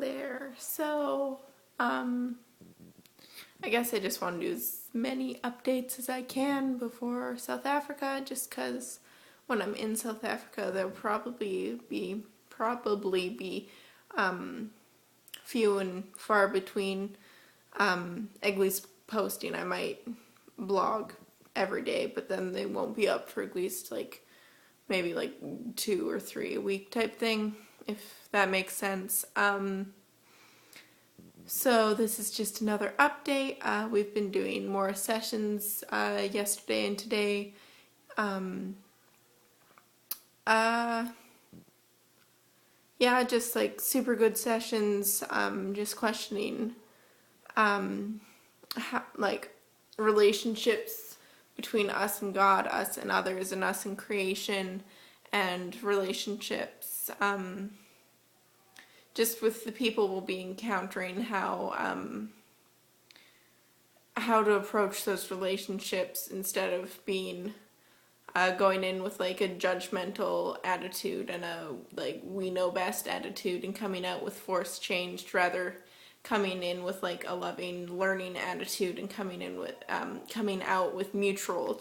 there. So, I guess I just want to do as many updates as I can before South Africa, just because when I'm in South Africa, there'll probably be few and far between Eglise posting. I might blog every day, but then they won't be up for at least maybe 2 or 3 a week type thing, if that makes sense. So this is just another update. We've been doing more sessions yesterday and today. Yeah, just super good sessions. Just questioning how, relationships between us and God, us and others, and us in creation, and relationships just with the people we'll be encountering, how to approach those relationships instead of being going in with a judgmental attitude and a we know best attitude, and coming out with forced change, rather coming in with a loving learning attitude, and coming out with mutual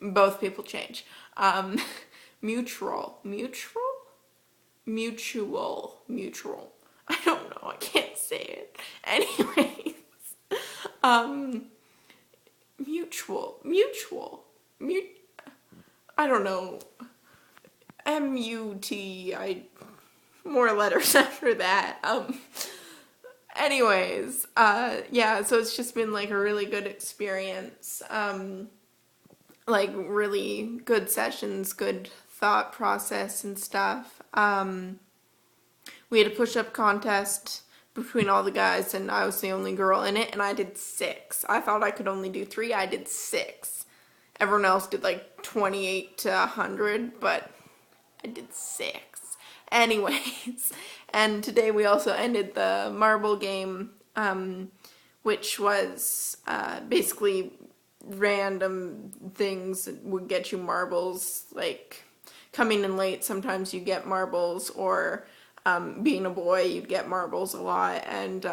both people change. Mutual. I don't know. I can't say it. Anyways, mutual. I don't know. MUT. More letters after that. Anyways, yeah. So it's just been a really good experience. Really good sessions, good thought process and stuff. We had a push-up contest between all the guys, and I was the only girl in it, and I did 6. I thought I could only do 3. I did 6. Everyone else did 28 to 100, but I did 6. Anyways, and today we also ended the marble game, which was basically random things that would get you marbles, coming in late, sometimes you get marbles, or being a boy, you'd get marbles a lot, and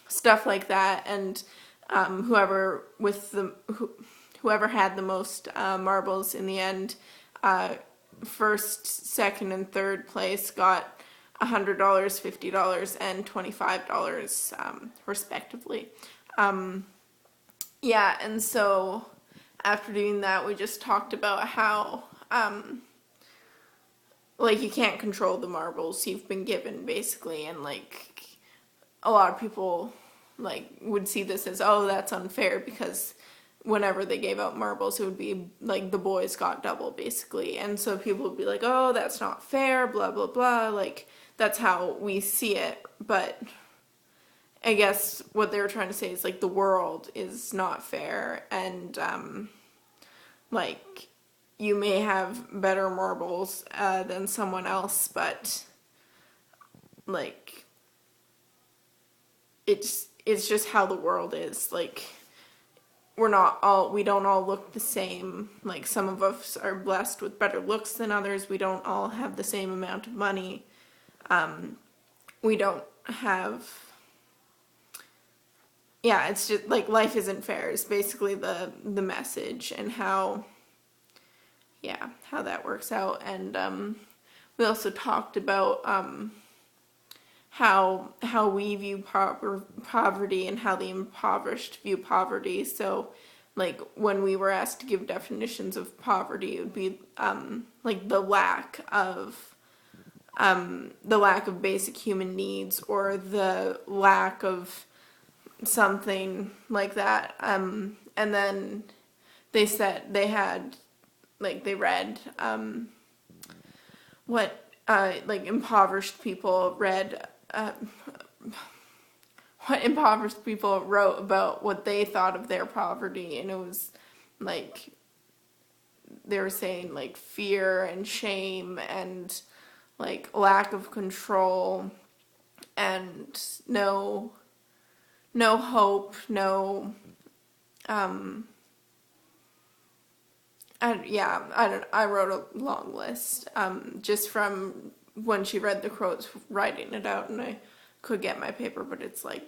stuff like that. And whoever had the most marbles in the end, first, second, and third place got $100, $50, and $25, respectively. Yeah, and so after doing that, we just talked about how, you can't control the marbles you've been given, basically, and, a lot of people, would see this as, oh, that's unfair, because whenever they gave out marbles, it would be, the boys got double, basically, and so people would be like, oh, that's not fair, blah, blah, blah, that's how we see it, but I guess what they were trying to say is, the world is not fair, and, you may have better marbles, than someone else, but, it's just how the world is, we don't all look the same, some of us are blessed with better looks than others, we don't all have the same amount of money, we don't have... Yeah, it's just, life isn't fair is basically the message, and how that works out. And we also talked about how we view poverty, and how the impoverished view poverty. So, when we were asked to give definitions of poverty, it would be the lack of basic human needs, or the lack of something like that, and then they said they had they read what impoverished people read, what impoverished people wrote about what they thought of their poverty, and it was they were saying fear and shame, and lack of control, and no hope, no I wrote a long list, just from when she read the quotes, writing it out, and I could get my paper, but it's like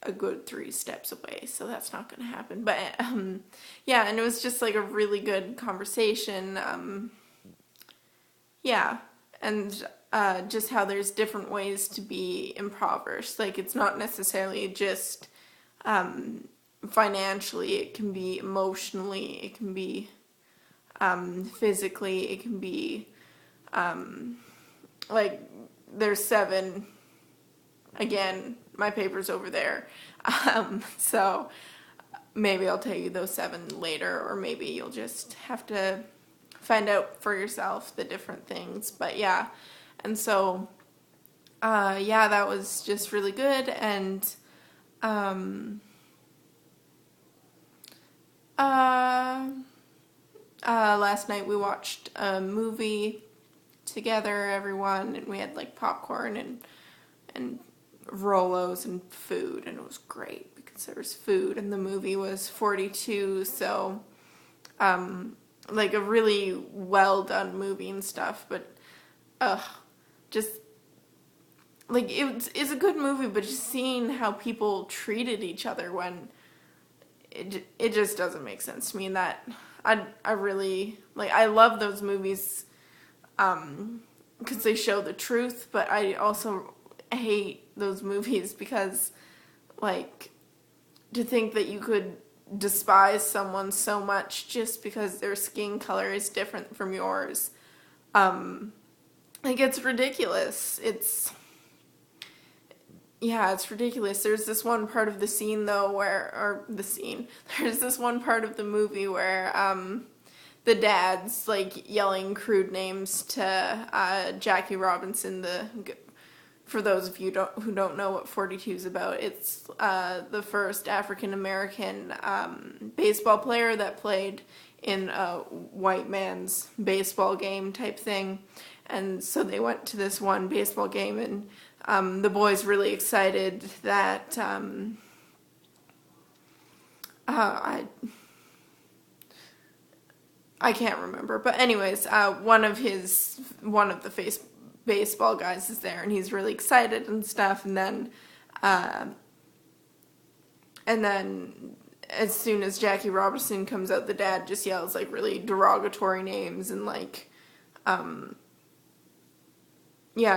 a good 3 steps away, so that's not going to happen. But yeah, and it was just like a really good conversation. Yeah, and just how there's different ways to be impoverished. Like, it's not necessarily just financially, it can be emotionally, it can be physically, it can be like, there's 7. Again, my paper's over there. So maybe I'll tell you those 7 later, or maybe you'll just have to find out for yourself the different things. But yeah, and so yeah, that was just really good. And last night we watched a movie together, everyone, and we had like popcorn and Rolos and food, and it was great because there was food, and the movie was 42, so like a really well done movie and stuff. But just like, it's a good movie, but just seeing how people treated each other when it just doesn't make sense to me. And that I really like, I love those movies because they show the truth, but I also hate those movies because, like, to think that you could despise someone so much just because their skin color is different from yours, like, it's ridiculous. It's ridiculous. There's this one part of the scene though there's this one part of the movie where the dad's like yelling crude names to Jackie Robinson, for those of you who don't know what 42 is about, it's the first African American baseball player that played in a white man's baseball game type thing. And so they went to this one baseball game, and the boy's really excited that I can't remember, but anyways, one of the baseball guys is there, and he's really excited and stuff. And then as soon as Jackie Robinson comes out, the dad just yells like really derogatory names and like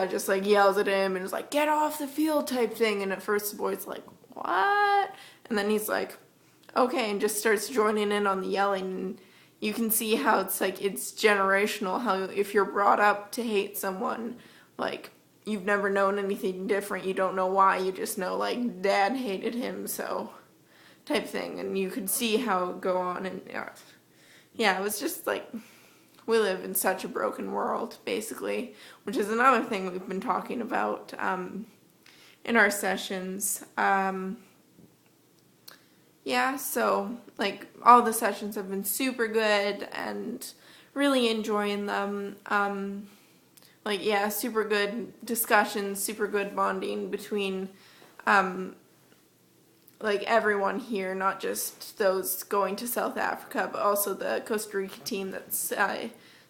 just like yells at him and is like, get off the field type thing. And at first the boy's like, what? And then he's like, okay, and just starts joining in on the yelling. And you can see how it's like, it's generational, how if you're brought up to hate someone, like, you've never known anything different, you don't know why, you just know like dad hated him, so type thing. And you could see how it would go on. And yeah, it was just like, we live in such a broken world, basically, which is another thing we've been talking about in our sessions. Yeah, so like all the sessions have been super good and really enjoying them. Like, yeah, super good discussions, super good bonding between like everyone here, not just those going to South Africa, but also the Costa Rica team that's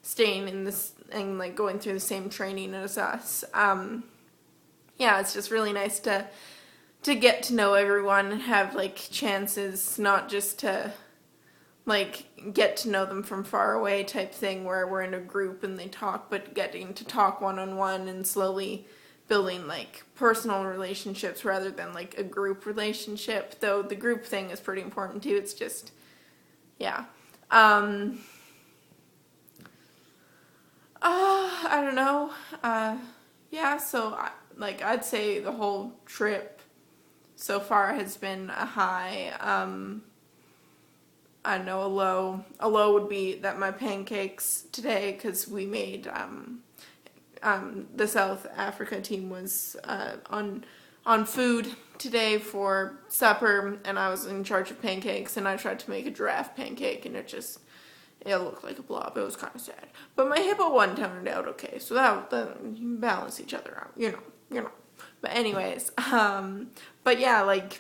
staying in this and like going through the same training as us. Yeah, it's just really nice to get to know everyone and have like chances, not just to like get to know them from far away type thing where we're in a group and they talk, but getting to talk one-on-one and slowly building like personal relationships rather than like a group relationship, though the group thing is pretty important too. It's just, yeah. I don't know. Yeah, so like I'd say the whole trip so far has been a high. I don't know, a low would be that my pancakes today, because we made the South Africa team was on food today for supper, and I was in charge of pancakes, and I tried to make a giraffe pancake, and it looked like a blob. It was kind of sad, but my hippo one turned out okay, so that you balance each other out, you know. But anyways, but yeah, like,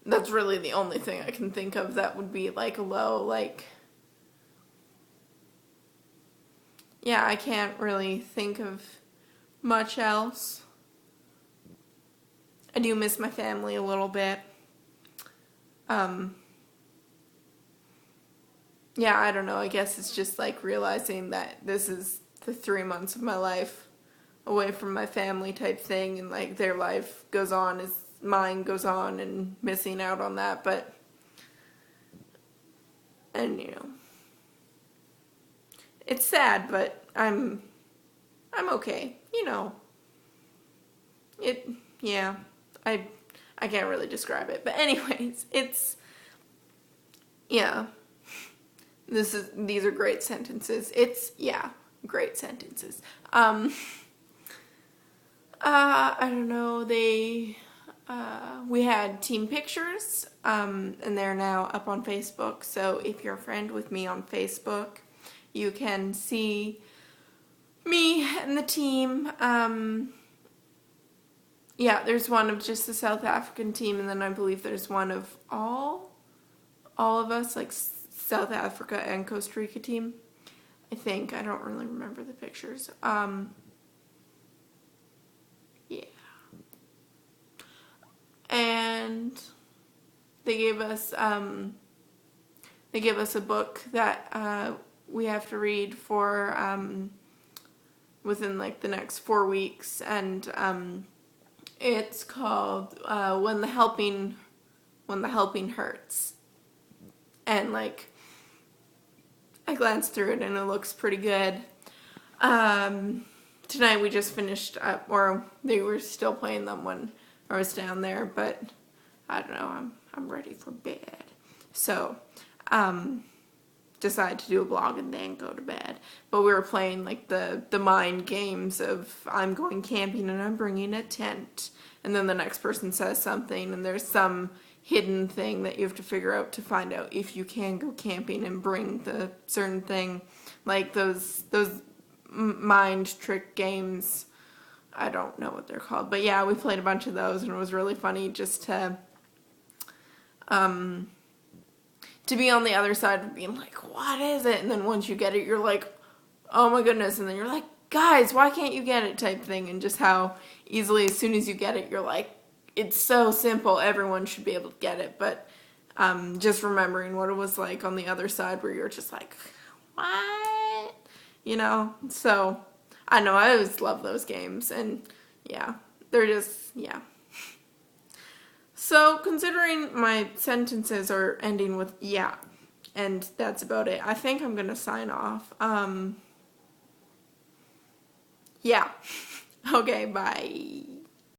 that's really the only thing I can think of that would be like a low, like yeah, I can't really think of much else. I do miss my family a little bit. Um, yeah, I don't know. I guess it's just like realizing that this is the 3 months of my life away from my family type thing, and like their life goes on as mine goes on, and missing out on that. But, and it's sad, but I'm okay. It, yeah, I can't really describe it. But anyways, yeah, these are great sentences. Yeah, great sentences. I don't know, we had team pictures, and they're now up on Facebook, so if you're a friend with me on Facebook, you can see me and the team. Yeah, there's one of just the South African team, and then I believe there's one of all of us, like South Africa and Costa Rica team. I think. I don't really remember the pictures. Yeah. And they gave us a book that we have to read for within like the next 4 weeks, and it's called When the Helping Hurts. And like I glanced through it and it looks pretty good. Tonight we just finished up, or they were still playing them when I was down there, but I don't know, I'm ready for bed. So, decided to do a blog and then go to bed. But we were playing like the mind games of I'm going camping and I'm bringing a tent. And then the next person says something and there's some hidden thing that you have to figure out to find out if you can go camping and bring the certain thing. Like those mind trick games. I don't know what they're called. But yeah, we played a bunch of those and it was really funny just to be on the other side of being like, what is it? And then once you get it, you're like, oh my goodness. And then you're like, guys, why can't you get it type thing. And just how easily, as soon as you get it, you're like, it's so simple. Everyone should be able to get it. But just remembering what it was like on the other side where you're just like, what? So I know I always love those games. And yeah, they're just, yeah. So, considering my sentences are ending with yeah, and that's about it, I think I'm gonna sign off. Yeah. Okay, bye.